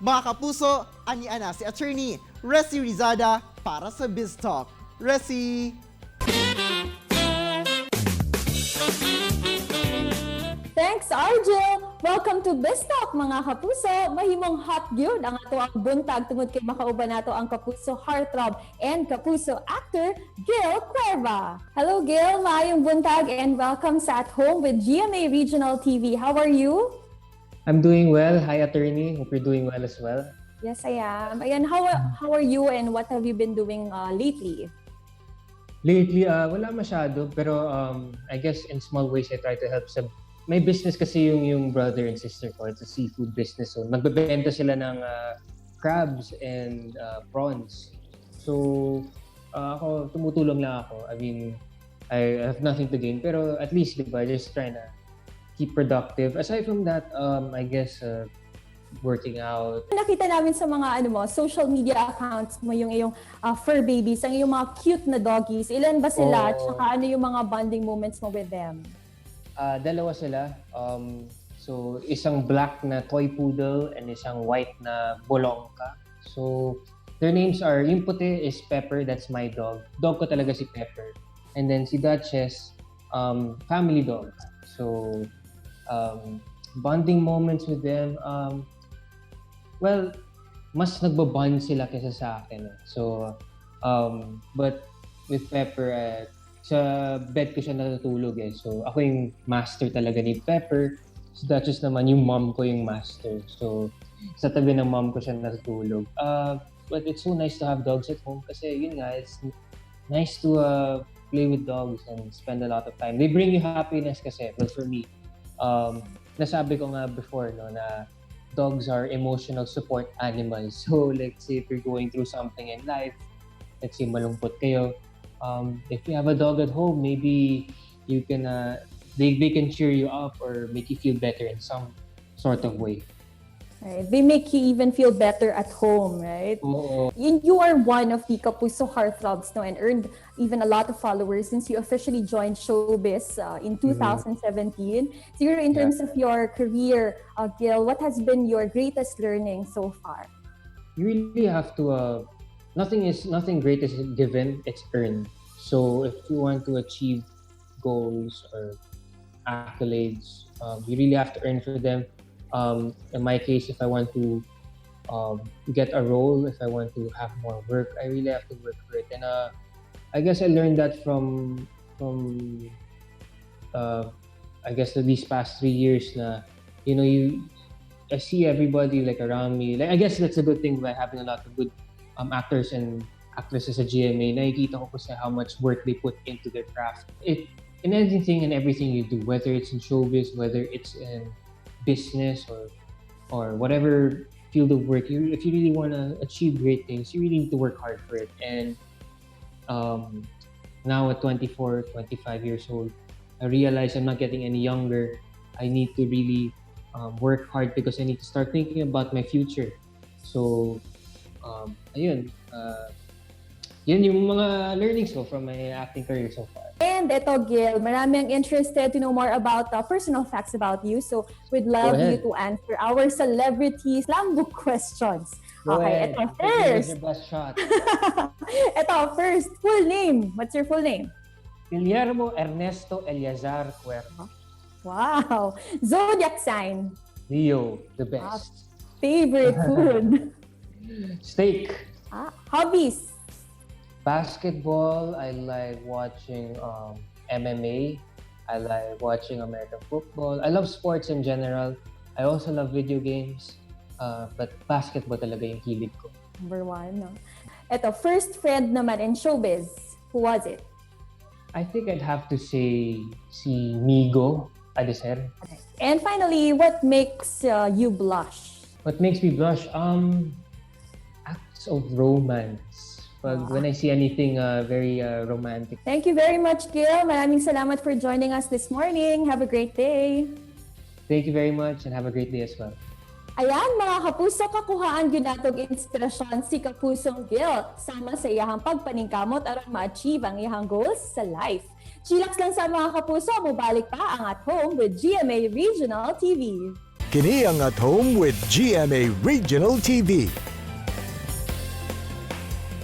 Mga kapuso, anian na si Attorney Resi Rizada para sa Biz Talk. Resi! Thanks, Arjel! Welcome to Biz Talk, mga kapuso! Mahimong hot gyud ang ato ang buntag tungod kay makauban nato ang kapuso heartthrob and kapuso actor Gil Cuerva. Hello Gil, maayong buntag and welcome sa At Home with GMA Regional TV. How are you? I'm doing well. Hi, attorney. Hope you're doing well as well. Yes, I am. Ayan, how are you and what have you been doing lately? Lately, wala masyado. Pero I guess in small ways, I try to help sa... May business kasi yung brother and sister ko. It's a seafood business. So, nagbebenta sila ng crabs and prawns. So, ako, tumutulong lang ako. I mean, I have nothing to gain. Pero at least, diba, just trying to keep productive. Aside from that, I guess working out. Nakita namin sa mga social media accounts mo yung iyong fur babies, ang iyong mga cute na doggies. Ilan ba sila? Tsaka ano yung mga bonding moments mo with them? Dalawa sila. So, isang black na toy poodle and isang white na bolongka. So, their names are, yung puti is Pepper, that's my dog. Dog ko talaga si Pepper. And then si Duchess, family dog. So, bonding moments with them, well, mas nagbabond sila kaysa sa akin. So, but with Pepper, sa bed ko siya natutulog eh. So, ako yung master talaga ni Pepper. Si Duchess naman, yung mom ko yung master. So, sa tabi ng mom ko siya natutulog. But it's so nice to have dogs at home kasi yun nga, it's nice to play with dogs and spend a lot of time. They bring you happiness kasi. But for me, nasabi ko nga before no, na dogs are emotional support animals. So, let's say if you're going through something in life, let's say malungkot kayo, if you have a dog at home, maybe you can they can cheer you up or make you feel better in some sort of way. Right. They make you even feel better at home, right? Oo. You are one of the Kapuso heartthrobs, no, and earned even a lot of followers since you officially joined showbiz in 2017. Siguro in terms of your career, Gil, what has been your greatest learning so far? You really have to. Nothing great is given; it's earned. So if you want to achieve goals or accolades, you really have to earn for them. In my case, if I want to get a role, if I want to have more work, I really have to work for it. And I guess I learned that from I guess these past 3 years na, you know, I see everybody like around me. Like I guess that's a good thing by having a lot of good actors and actresses at GMA. Nakikita ko kasi how much work they put into their craft. In anything and everything you do, whether it's in showbiz, whether it's in business or whatever field of work, if you really want to achieve great things, you really need to work hard for it. And now at 24, 25 years old, I realize I'm not getting any younger. I need to really work hard because I need to start thinking about my future. So, ayun. Yun yung mga learnings ko from my acting career so far. And eto, Gil, marami ang interested to know more about personal facts about you. So, we'd love you to answer our celebrity slam book questions. Okay, eto first. Your best shot. Eto first, full name. What's your full name? Guillermo Ernesto Eleazar Cuerva. Wow. Zodiac sign. Leo, the best. Favorite food. Steak. Hobbies. Basketball. I like watching MMA. I like watching American football. I love sports in general. I also love video games. But basketball talaga yung hilig ko. Number one, no? Eto, first friend naman in showbiz. Who was it? I think I'd have to say si Migo Adeser. Okay. And finally, what makes you blush? What makes me blush? Acts of romance. When I see anything very romantic. Thank you very much, Gil. Maraming salamat for joining us this morning. Have a great day. Thank you very much and have a great day as well. Ayan, mga kapuso, kakuhaan yun natong inspirasyon si Kapusong Gil sama sa iyahang pagpaningkamot aron ma-achieve ang iyahang goals sa life. Chillax lang sa mga kapuso, mubalik pa ang At Home with GMA Regional TV. Kini ang At Home with GMA Regional TV.